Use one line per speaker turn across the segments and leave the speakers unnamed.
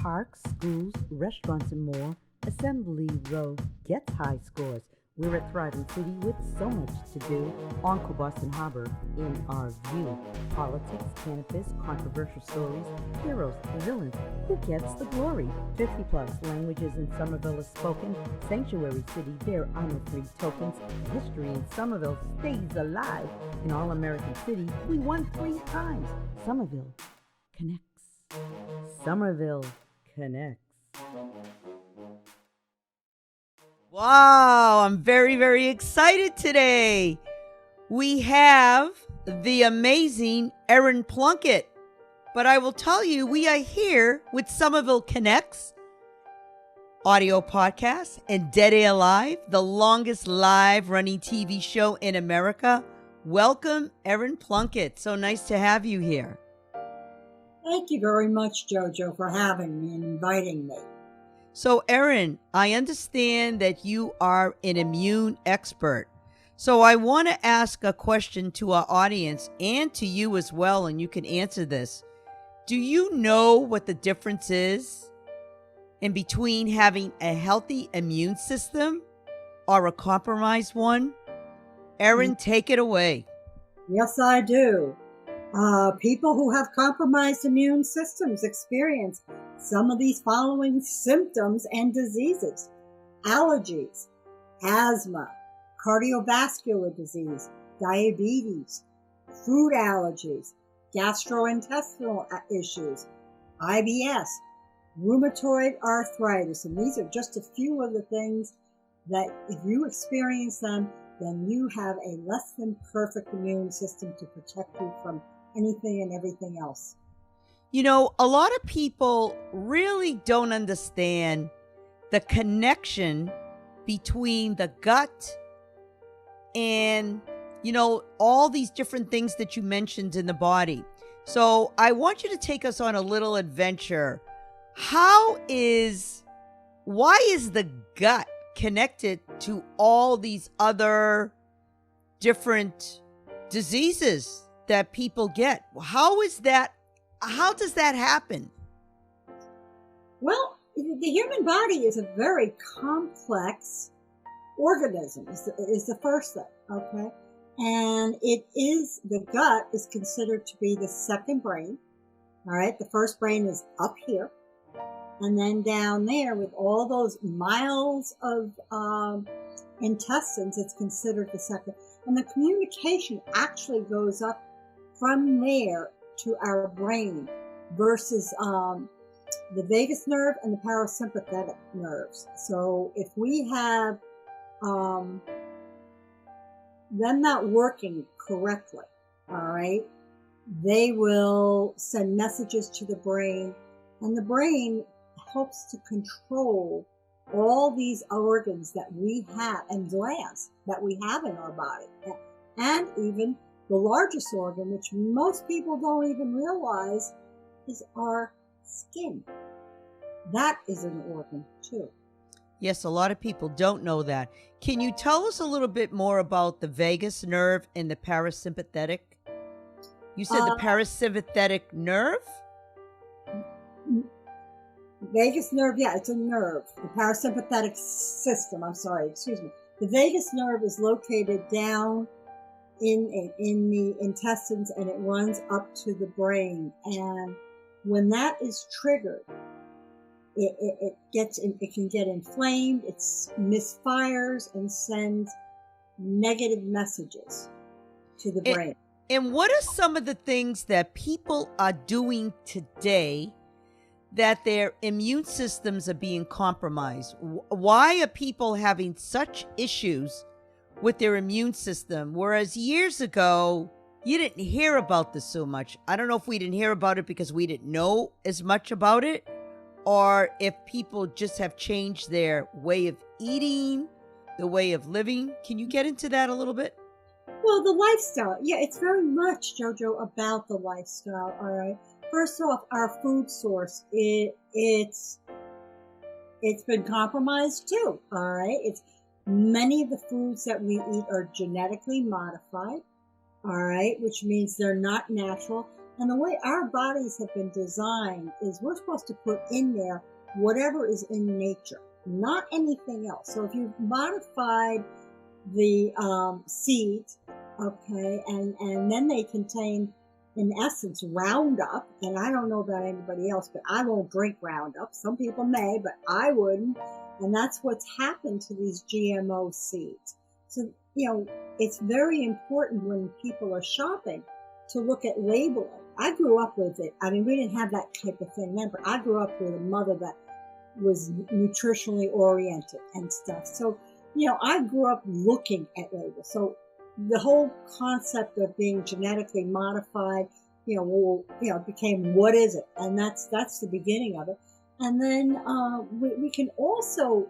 parks, schools, restaurants, and more, Assembly Row gets high scores. We're a thriving city with so much to do. Uncle Boston Harbor in our view. Politics, cannabis, controversial stories, heroes, villains. Who gets the glory? 50 plus languages in Somerville is spoken. Sanctuary city, there are no free tokens. History in Somerville stays alive. In All American City, we won 3 times. Somerville connects. Somerville connects.
Wow, I'm very, very excited today. We have the amazing Erin Plunkett. But I will tell you, we are here with Somerville Connects audio podcast and Dead Air Live, the longest live running TV show in America. Welcome, Erin Plunkett. So nice to have you here.
Thank you very much, Jojo, for having me and inviting me.
So, Erin, I understand that you are an immune expert. So I want to ask a question to our audience and to you as well, and you can answer this. Do you know what the difference is in between having a healthy immune system or a compromised one? Erin, take it away.
Yes, I do. People who have compromised immune systems experience some of these following symptoms and diseases: allergies, asthma, cardiovascular disease, diabetes, food allergies, gastrointestinal issues, IBS, rheumatoid arthritis. And these are just a few of the things that if you experience them, then you have a less than perfect immune system to protect you from anything and everything else.
You know, a lot of people really don't understand the connection between the gut and, you know, all these different things that you mentioned in the body. So I want you to take us on a little adventure. Why is the gut connected to all these other different diseases that people get? How does that happen?
Well, the human body is a very complex organism, is the first thing, okay? And the gut is considered to be the second brain, all right? The first brain is up here, and then down there with all those miles of intestines, it's considered the second. And the communication actually goes up from there to our brain versus the vagus nerve and the parasympathetic nerves. So if we have them not working correctly, all right, they will send messages to the brain, and the brain helps to control all these organs that we have and glands that we have in our body, and even the largest organ, which most people don't even realize, is our skin. That is an organ too.
Yes, a lot of people don't know that. Can you tell us a little bit more about the vagus nerve and the parasympathetic? You said the parasympathetic nerve?
Vagus nerve, yeah, it's a nerve. The parasympathetic system, the vagus nerve is located down in the intestines, and it runs up to the brain. And when that is triggered, it can get inflamed. It misfires and sends negative messages to the brain.
And what are some of the things that people are doing today that their immune systems are being compromised? Why are people having such issues with their immune system, whereas years ago, you didn't hear about this so much? I don't know if we didn't hear about it because we didn't know as much about it, or if people just have changed their way of eating, the way of living. Can you get into that a little bit?
Well, the lifestyle. Yeah, it's very much, Jojo, about the lifestyle, all right? First off, our food source, it's been compromised too, all right? Many of the foods that we eat are genetically modified, all right, which means they're not natural. And the way our bodies have been designed is we're supposed to put in there whatever is in nature, not anything else. So if you've modified the seeds, okay, and then they contain, in essence, Roundup, and I don't know about anybody else, but I won't drink Roundup. Some people may, but I wouldn't. And that's what's happened to these GMO seeds. So, it's very important when people are shopping to look at labeling. I grew up with it. I mean, we didn't have that type of thing then, but I grew up with a mother that was nutritionally oriented and stuff. So, I grew up looking at labels. So the whole concept of being genetically modified, became, what is it? And that's the beginning of it. And then we can also,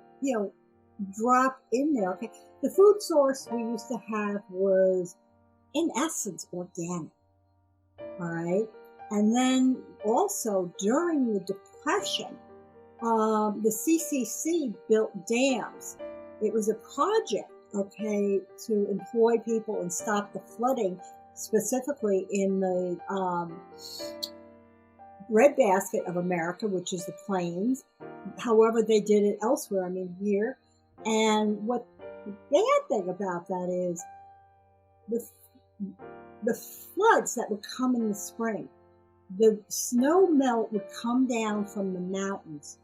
drop in there. Okay, the food source we used to have was, in essence, organic. All right. And then also during the Depression, the CCC built dams. It was a project, okay, to employ people and stop the flooding, specifically in the breadbasket of America, which is the plains. However, they did it elsewhere, here. And what the bad thing about that is the floods that would come in the spring, the snow melt would come down from the mountains,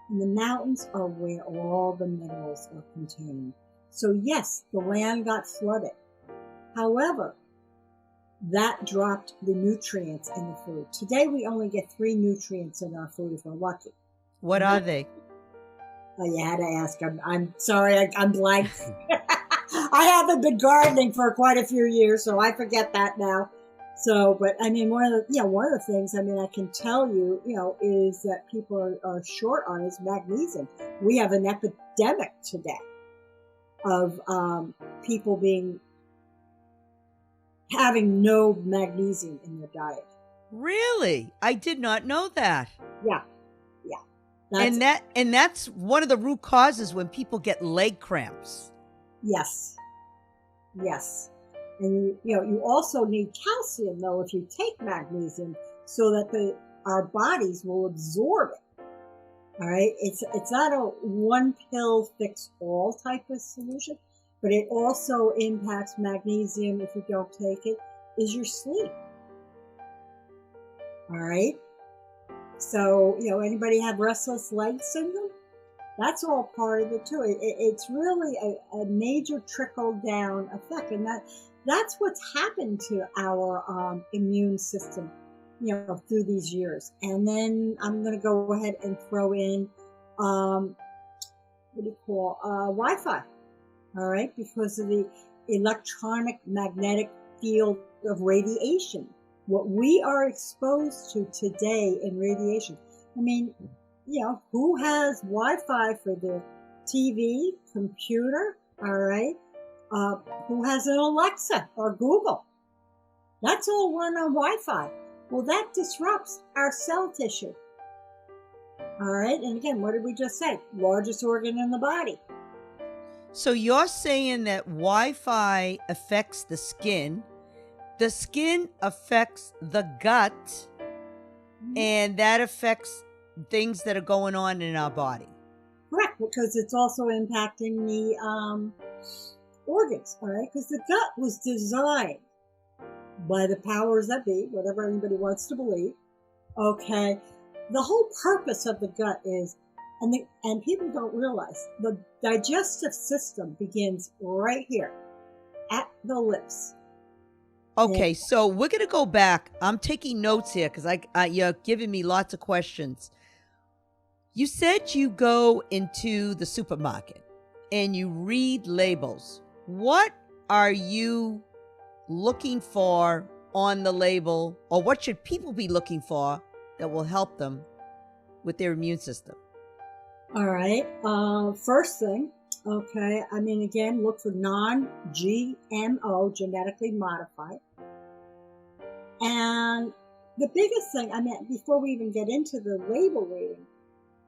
and the mountains are where all the minerals are contained. So yes, the land got flooded. However, that dropped the nutrients in the food. Today we only get 3 nutrients in our food if we're lucky.
What are they?
Oh, you had to ask. I'm sorry, I'm blank. I haven't been gardening for quite a few years, so I forget that now. So, but one of the things, I can tell you, is that people are short on is magnesium. We have an epidemic today of people having no magnesium in their diet.
Really? I did not know that.
Yeah.
And that's one of the root causes when people get leg cramps.
Yes. And you also need calcium though if you take magnesium, so that our bodies will absorb it. All right, it's not a one pill fix all type of solution, but it also impacts magnesium if you don't take it, is your sleep. All right. So, anybody have restless leg syndrome? That's all part of it too. It's really a major trickle down effect. And that's what's happened to our immune system, through these years. And then I'm going to go ahead and throw in, Wi-Fi. All right. Because of the electronic magnetic field of radiation. What we are exposed to today in radiation. Who has Wi-Fi for their TV, computer, all right? Who has an Alexa or Google? That's all run on Wi-Fi. Well, that disrupts our cell tissue. All right, and again, what did we just say? Largest organ in the body.
So you're saying that Wi-Fi affects the skin affects the gut, and that affects things that are going on in our body.
Correct, because it's also impacting the organs, all right? Because the gut was designed by the powers that be, whatever anybody wants to believe, okay? The whole purpose of the gut is, and people don't realize, the digestive system begins right here at the lips.
Okay, so we're going to go back. I'm taking notes here because you're giving me lots of questions. You said you go into the supermarket and you read labels. What are you looking for on the label, or what should people be looking for that will help them with their immune system?
All right. First thing, okay, again, look for non-GMO, genetically modified. And the biggest thing, before we even get into the label reading,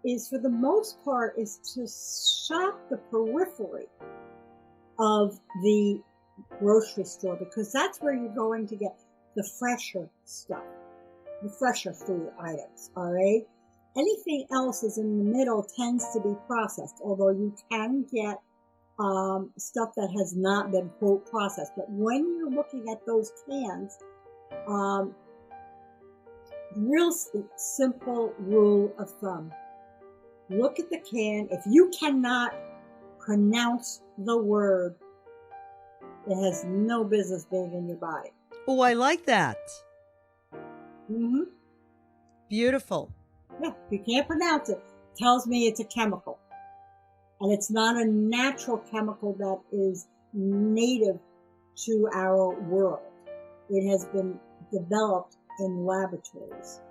is for the most part is to shop the periphery of the grocery store, because that's where you're going to get the fresher stuff. the fresher food items, all right? Anything else is in the middle tends to be processed, although you can get stuff that has not been, quote, processed. But when you're looking at those cans, real simple rule of thumb. Look at the can. If you cannot pronounce the word, it has no business being in your body.
Oh, I like that.
Mm-hmm.
Beautiful.
Yeah, if you can't pronounce it, tells me it's a chemical. And it's not a natural chemical that is native to our world. It has been developed in laboratories.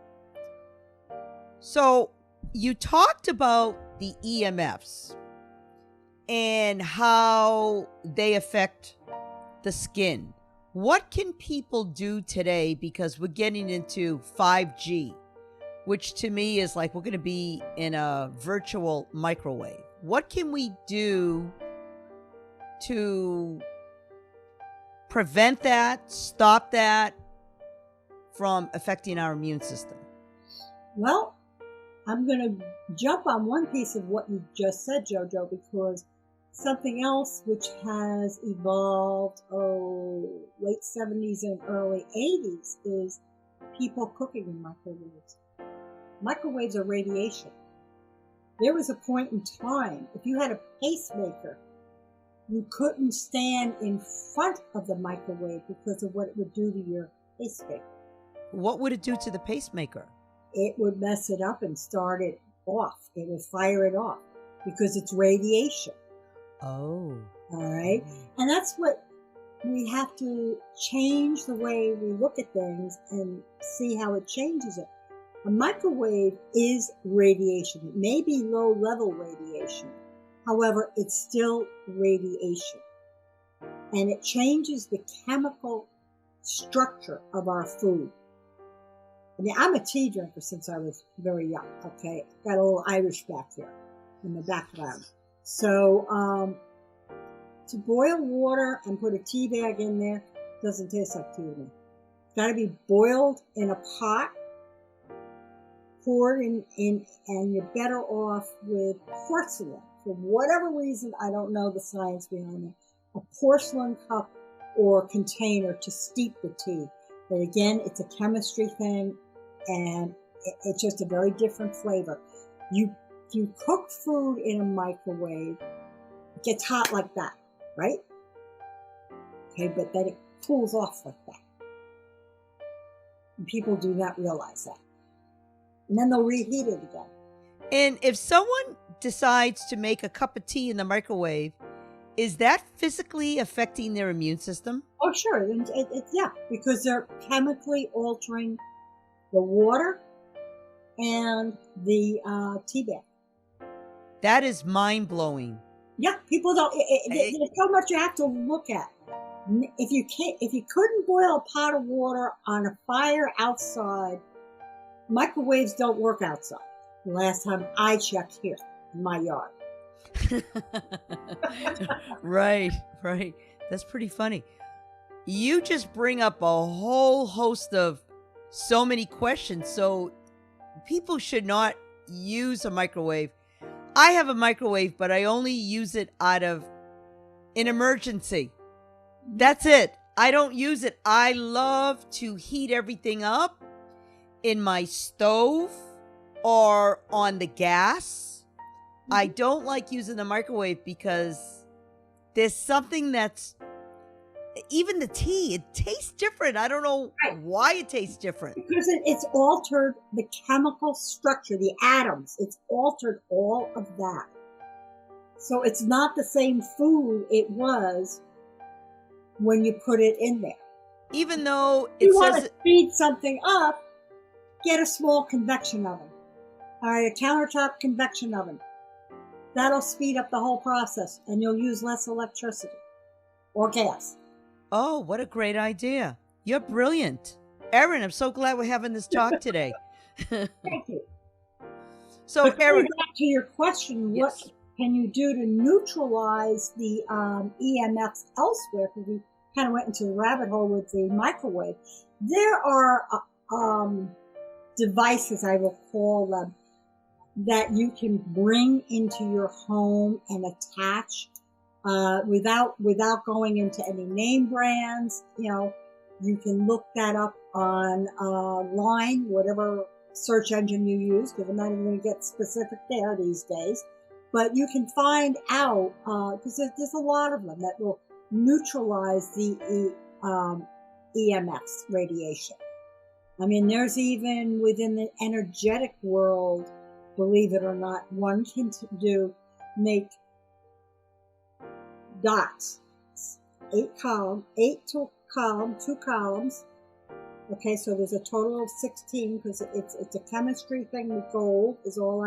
So you talked about the EMFs and how they affect the skin. What can people do today, because we're getting into 5G, which to me is like we're going to be in a virtual microwave. What can we do to prevent that, stop that from affecting our immune system?
Well, I'm going to jump on one piece of what you just said, JoJo, because something else which has evolved, late 70s and early 80s is people cooking in microwaves. Microwaves are radiation. There was a point in time, if you had a pacemaker, you couldn't stand in front of the microwave because of what it would do to your pacemaker.
What would it do to the pacemaker?
It would mess it up and start it off. It would fire it off because it's radiation.
Oh.
All right. And that's what we have to change, the way we look at things and see how it changes it. A microwave is radiation. It may be low level radiation. However, it's still radiation. And it changes the chemical structure of our food. I mean, I'm a tea drinker since I was very young, okay? Got a little Irish back here in the background. So, to boil water and put a tea bag in there doesn't taste like tea to me. It's got to be boiled in a pot, poured in, and you're better off with porcelain. For whatever reason, I don't know the science behind it. A porcelain cup or container to steep the tea. But again, it's a chemistry thing, and it's just a very different flavor. You cook food in a microwave, it gets hot like that, right? Okay, but then it cools off like that. And people do not realize that. And then they'll reheat it again.
And if someone decides to make a cup of tea in the microwave, is that physically affecting their immune system?
Oh, sure. Yeah, because they're chemically altering the water and the tea bag.
That is mind-blowing.
Yeah, people don't. There's so much you have to look at. If you couldn't boil a pot of water on a fire outside, microwaves don't work outside. The last time I checked here in my yard.
Right. That's pretty funny. You just bring up a whole host of so many questions. So people should not use a microwave. I have a microwave, but I only use it out of an emergency. That's it. I don't use it. I love to heat everything up in my stove or on the gas. I don't like using the microwave because there's something that's, even the tea, it tastes different. I don't know why it tastes different.
Because it's altered the chemical structure, the atoms. It's altered all of that. So it's not the same food it was when you put it in there.
Even though
it says... You want to speed something up, get a small convection oven. All right, a countertop convection oven. That'll speed up the whole process, and you'll use less electricity or gas.
Oh, what a great idea. You're brilliant. Erin, I'm so glad we're having this talk today.
Thank you.
So, Erin,
back to your question,
yes.
What can you do to neutralize the EMFs elsewhere? Because we kind of went into the rabbit hole with the microwave. There are devices, I will call them, that you can bring into your home and attach without going into any name brands. You can look that up online, whatever search engine you use, because I'm not even going to get specific there these days. But you can find out, because there's a lot of them that will neutralize the EMFs, radiation. I mean, there's even within the energetic world, believe it or not, one can make dots, 2 columns. Okay, so there's a total of 16, because it's a chemistry thing with gold is all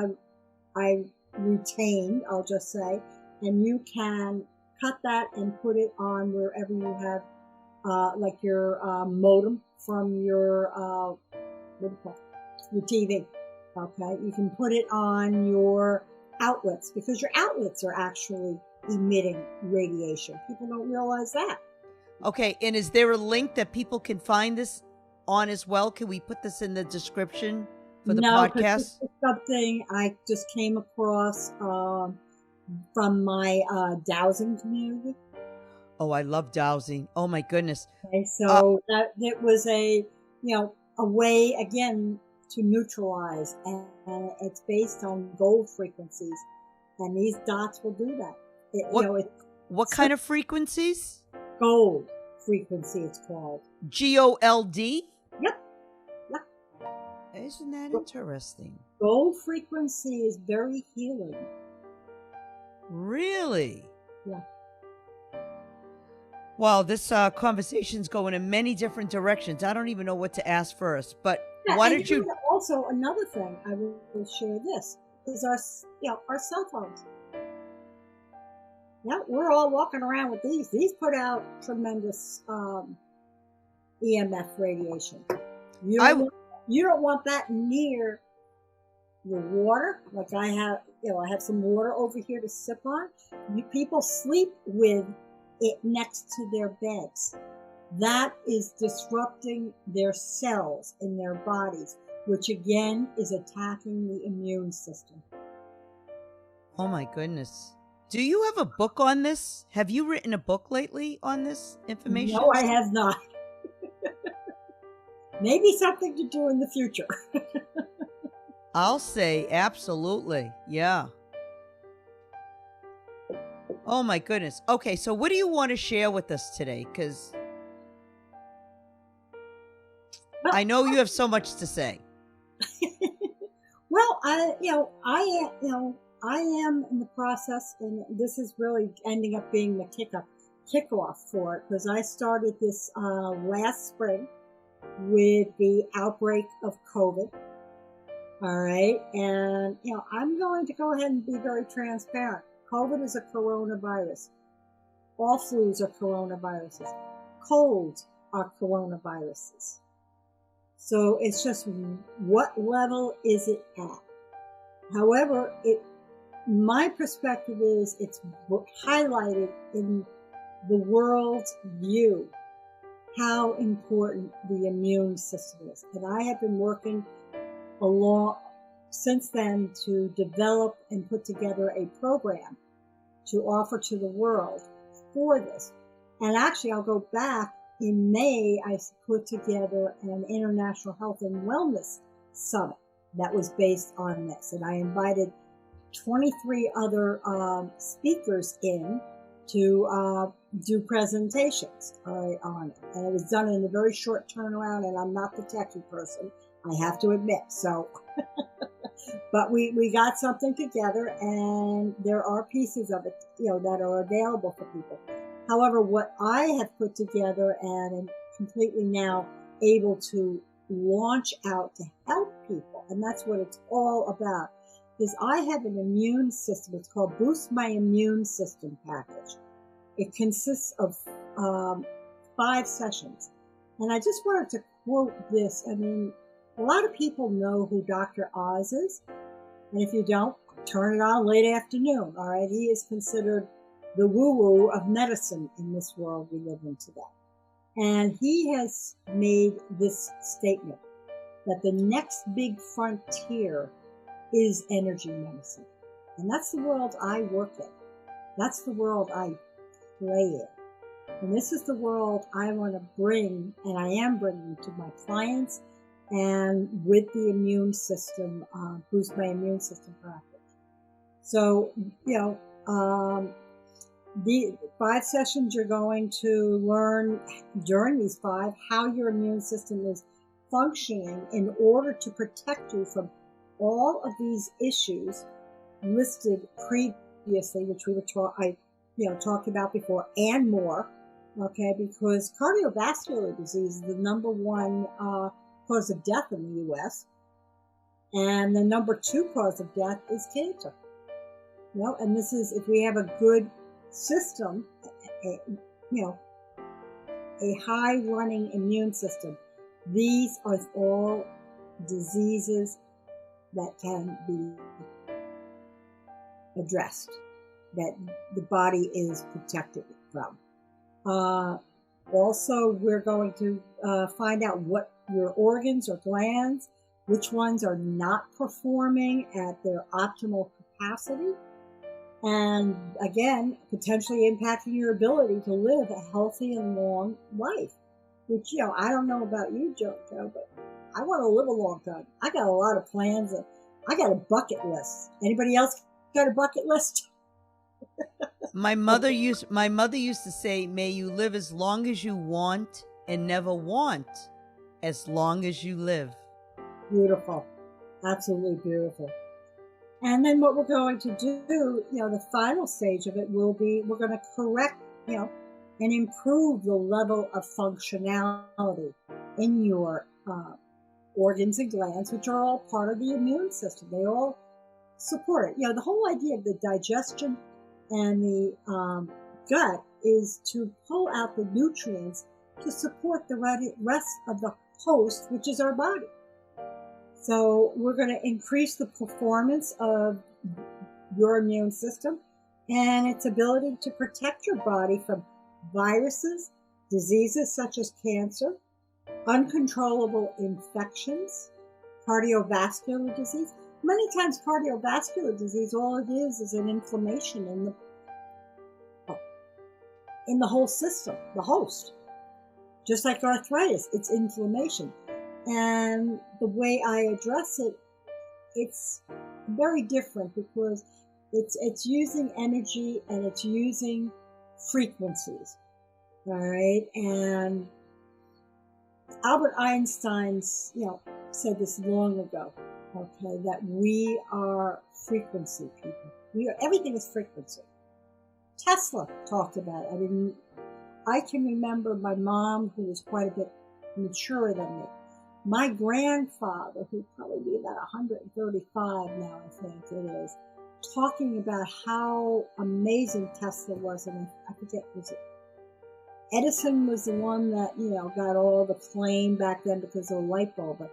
I retained, I'll just say. And you can cut that and put it on wherever you have, like your modem from your, what do you call it? Your TV. Okay, you can put it on your outlets, because your outlets are actually emitting radiation. People don't realize that.
Okay, and is there a link that people can find this on as well? Can we put this in the description for the podcast?
This is something I just came across from my dowsing community.
Oh, I love dowsing. Oh my goodness.
Okay, so that it was a way again to neutralize, and it's based on gold frequencies, and these dots will do that.
What kind of frequencies?
Gold frequency, it's called.
GOLD?
Yep.
Isn't that interesting?
Gold frequency is very healing.
Really?
Yeah.
Wow, this conversation's going in many different directions. I don't even know what to ask first, but why don't you...
Also, another thing I will share this is our cell phones. Yeah, we're all walking around with these. These put out tremendous EMF radiation. You don't want that near your water. Like I have some water over here to sip on. People sleep with it next to their beds. That is disrupting their cells in their bodies, which again is attacking the immune system.
Oh my goodness. Do you have a book on this? Have you written a book lately on this information?
No, I have not. Maybe something to do in the future.
I'll say absolutely. Yeah. Oh my goodness. Okay, so what do you want to share with us today? Because I know you have so much to say.
Well, I am in the process, and this is really ending up being the kickoff for it, because I started this last spring with the outbreak of COVID. All right, and I'm going to go ahead and be very transparent. COVID is a coronavirus. All flus are coronaviruses. Colds are coronaviruses. So it's just, what level is it at? However, my perspective is it's highlighted in the world's view how important the immune system is. And I have been working along since then to develop and put together a program to offer to the world for this. And actually, I'll go back. In May, I put together an International Health and Wellness Summit that was based on this. And I invited 23 other speakers in to do presentations on it. And it was done in a very short turnaround, and I'm not the techie person, I have to admit. So, but we got something together, and there are pieces of it, that are available for people. However, what I have put together and am completely now able to launch out to help people, and that's what it's all about, is I have an immune system. It's called Boost My Immune System Package. It consists of 5 sessions. And I just wanted to quote this. I mean, a lot of people know who Dr. Oz is. And if you don't, turn it on late afternoon. All right. He is considered the woo-woo of medicine in this world we live in today. And he has made this statement. that the next big frontier is energy medicine. And that's the world I work in. That's the world I play in. And this is the world I want to bring, and I am bringing to my clients, and with the immune system, boost my immune system practice. So, the 5 sessions you're going to learn during these 5 how your immune system is functioning in order to protect you from all of these issues listed previously, which we were talked about before, and more. Okay, because cardiovascular disease is the number 1 cause of death in the U.S. and the number 2 cause of death is cancer. And this is if we have a good system, a high running immune system. These are all diseases that can be addressed, that the body is protected from. Also, we're going to find out what your organs or glands, which ones are not performing at their optimal capacity, and again, potentially impacting your ability to live a healthy and long life. Which, I don't know about you, Joe, but I want to live a long time. I got a lot of plans, and I got a bucket list. Anybody else got a bucket list?
My mother used to say, "May you live as long as you want and never want as long as you live." Beautiful.
Absolutely beautiful. And then what we're going to do, the final stage of it will be, we're going to correct, and improve the level of functionality in your organs and glands, which are all part of the immune system. They all support it. The whole idea of the digestion and the gut is to pull out the nutrients to support the rest of the host, which is our body. So we're going to increase the performance of your immune system and its ability to protect your body from viruses, diseases such as cancer, uncontrollable infections, cardiovascular disease. Many times cardiovascular disease, all it is an inflammation in the whole system, the host. Just like arthritis, it's inflammation. And the way I address it, it's very different because it's using energy and it's using frequencies. All right. And Albert Einstein, said this long ago, okay, that we are frequency people. Everything is frequency. Tesla talked about it. I can remember my mom, who was quite a bit maturer than me. My grandfather, who'd probably be about 135 now, I think it is, talking about how amazing Tesla was. And I forget, was it Edison was the one that, got all the claim back then because of the light bulb. But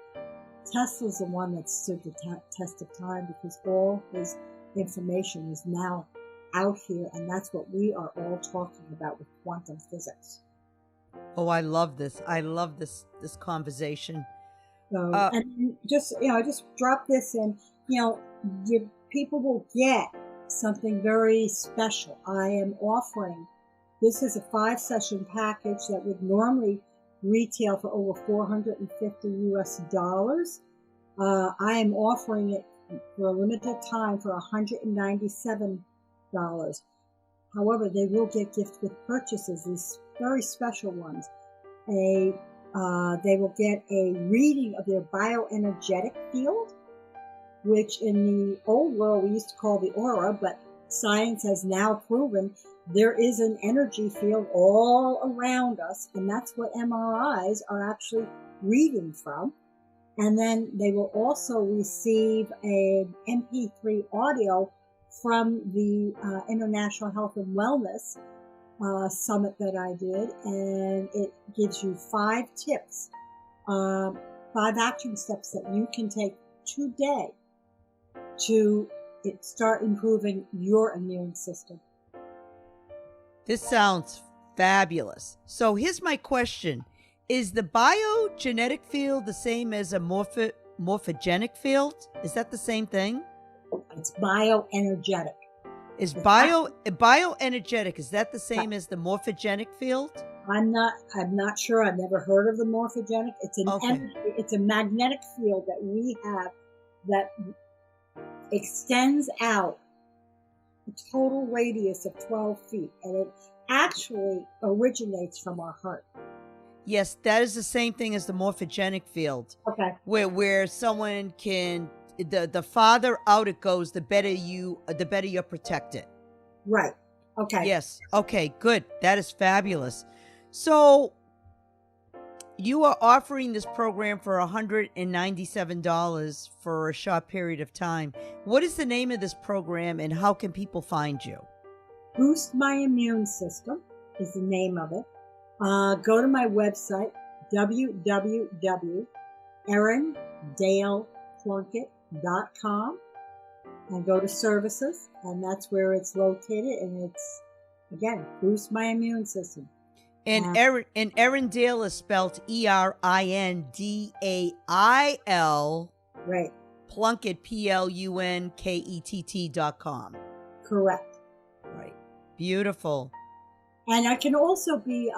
Tesla's the one that stood the test of time because all his information is now out here. And that's what we are all talking about with quantum physics.
Oh, I love this. I love this conversation.
So, and just, I just drop this in, your people will get something very special. I am offering, this is a 5-session package that would normally retail for over $450 US. I am offering it for a limited time for $197. However, they will get gifts with purchases, these very special ones. They will get a reading of their bioenergetic field, which in the old world we used to call the aura, but science has now proven there is an energy field all around us, and that's what MRIs are actually reading from. And then they will also receive an MP3 audio from the International Health and Wellness summit that I did, and it gives you 5 tips, 5 action steps that you can take today to start improving your immune system.
This sounds fabulous. So here's my question. Is the biogenetic field the same as a morphogenic field? Is that the same thing?
It's bioenergetic.
Is bioenergetic, is that the same as the morphogenic field?
I'm not sure. I've never heard of the morphogenic. It's an
Okay.
energy, it's a magnetic field that we have that extends out a total radius of 12 feet, and it actually originates from our heart.
Yes, that is the same thing as the morphogenic field,
Okay.
where someone can, the farther out it goes, the better you're protected.
Right. Okay.
Yes. Okay, good. That is fabulous. So you are offering this program for $197 for a short period of time. What is the name of this program and how can people find you?
Boost My Immune System is the name of it. Go to my website, www.Erin-Dail-Plunkett.com, and go to services, and that's where it's located. And it's, again, Boost My Immune System.
And Erin-Dail is spelled ERINDAIL.
Right.
Plunkett, PLUNKETT.com.
Correct.
Right. Beautiful.
And I can also be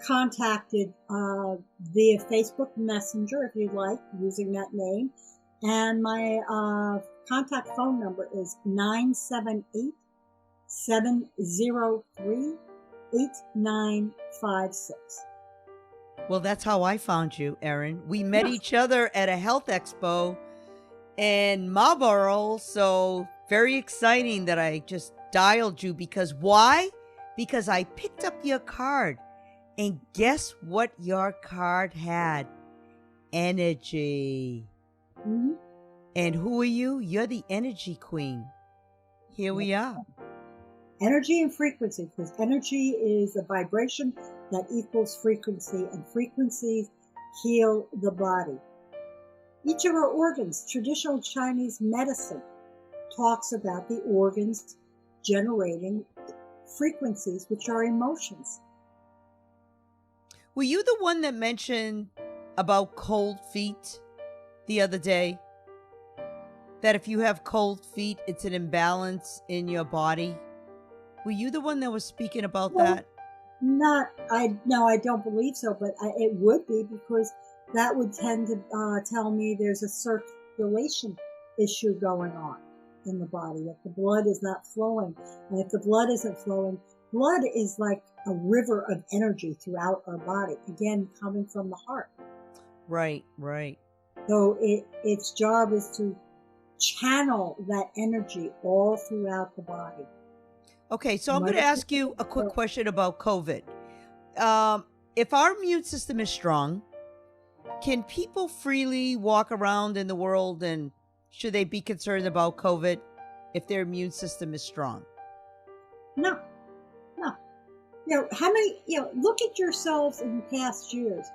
contacted via Facebook Messenger if you'd like, using that name. And my contact phone number is 978-703-8956.
Well, that's how I found you, Erin. We met each other at a health expo in Marlboro, so very exciting that I just dialed you. Because why? Because I picked up your card, and guess what your card had? Energy.
Mm-hmm.
And who are you? You're the energy queen. Here we are.
Energy and frequency, because energy is a vibration that equals frequency, and frequencies heal the body. Each of our organs, traditional Chinese medicine talks about the organs generating frequencies, which are emotions.
Were you the one that mentioned about cold feet the other day? That if you have cold feet, it's an imbalance in your body? Were you the one that was speaking about that?
No, I don't believe so, but it would be, because that would tend to tell me there's a circulation issue going on in the body, that the blood is not flowing. And if the blood isn't flowing, blood is like a river of energy throughout our body, again, coming from the heart.
Right, right.
So its job is to channel that energy all throughout the body.
Okay, so I'm going to ask you a quick question about COVID. If our immune system is strong, can people freely walk around in the world, and should they be concerned about COVID if their immune system is strong?
No. How many, look at yourselves in the past years.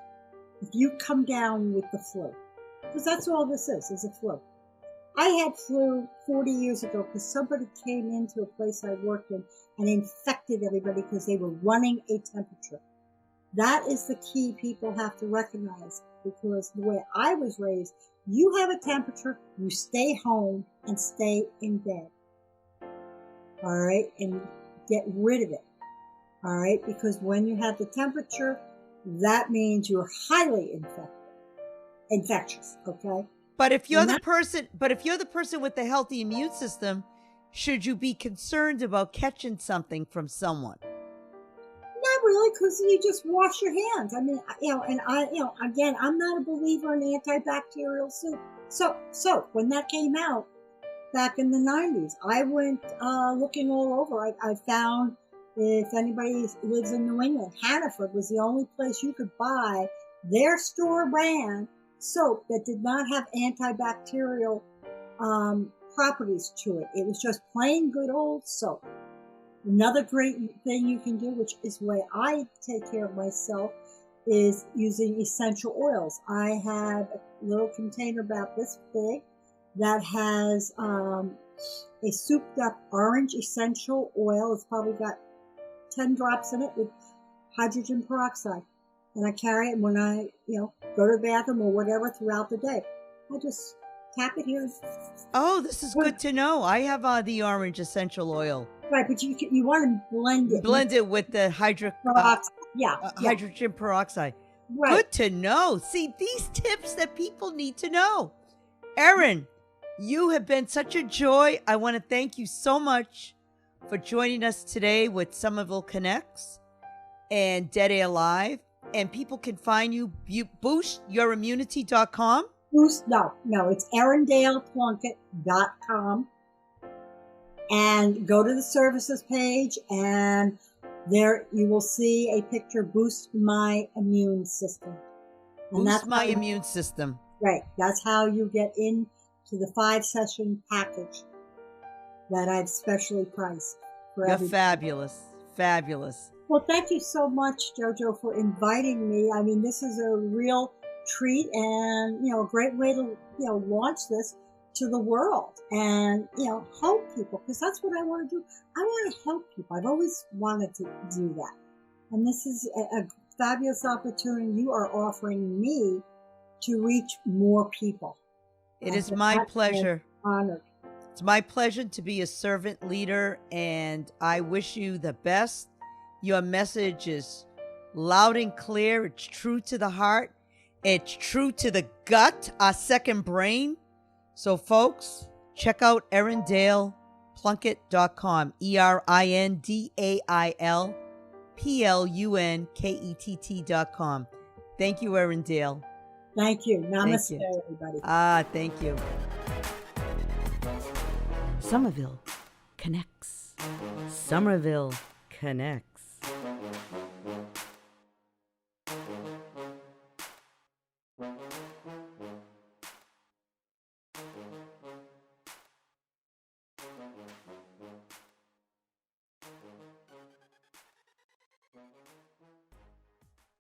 If you come down with the flu, because that's all this is a flu. I had flu 40 years ago because somebody came into a place I worked in and infected everybody because they were running a temperature. That is the key people have to recognize, because the way I was raised, you have a temperature, you stay home and stay in bed. All right? And get rid of it. All right? Because when you have the temperature, that means you're highly infectious. Okay?
But if you're the person with the healthy immune system, should you be concerned about catching something from someone?
Not really, because you just wash your hands. I mean, again, I'm not a believer in antibacterial soap. When that came out back in the 90s, I went looking all over. I found, if anybody lives in New England, Hannaford was the only place you could buy their store brand soap that did not have antibacterial properties to it. It was just plain good old soap. Another great thing you can do, which is the way I take care of myself, is using essential oils. I have a little container about this big that has a souped up orange essential oil. It's probably got 10 drops in it with hydrogen peroxide. and I carry it when I, go to the bathroom or whatever throughout the day. I just tap it here.
Oh, this is good to know. I have the orange essential oil.
Right, but you want to blend it.
Blend it with the
Peroxide.
hydrogen peroxide.
Right.
Good to know. See, these tips that people need to know. Erin, you have been such a joy. I want to thank you so much for joining us today with Somerville Connects and Dead Air Live. And people can find you, boostyourimmunity.com.
No, it's Erin-Dail.Plunkett.com. And go to the services page, and there you will see a picture, Boost My Immune System. And
Boost My Immune System.
Right. That's how you get into the 5-session package that I've specially priced for
You're
everybody.
fabulous. Fabulous.
Well, thank you so much, JoJo, for inviting me. I mean, this is a real treat and, a great way to, launch this to the world and, help people, because that's what I want to do. I want to help people. I've always wanted to do that. And this is a fabulous opportunity you are offering me to reach more people.
It is my pleasure.
Honored.
It's my pleasure to be a servant leader, and I wish you the best. Your message is loud and clear. It's true to the heart. It's true to the gut, our second brain. So, folks, check out Erin-Dail, Plunkett.com, Erin-Dail, Plunkett.com. Thank you, Erin-Dail.
Thank you. Namaste,
Thank you.
everybody.
Thank you.
Somerville connects. Somerville connects.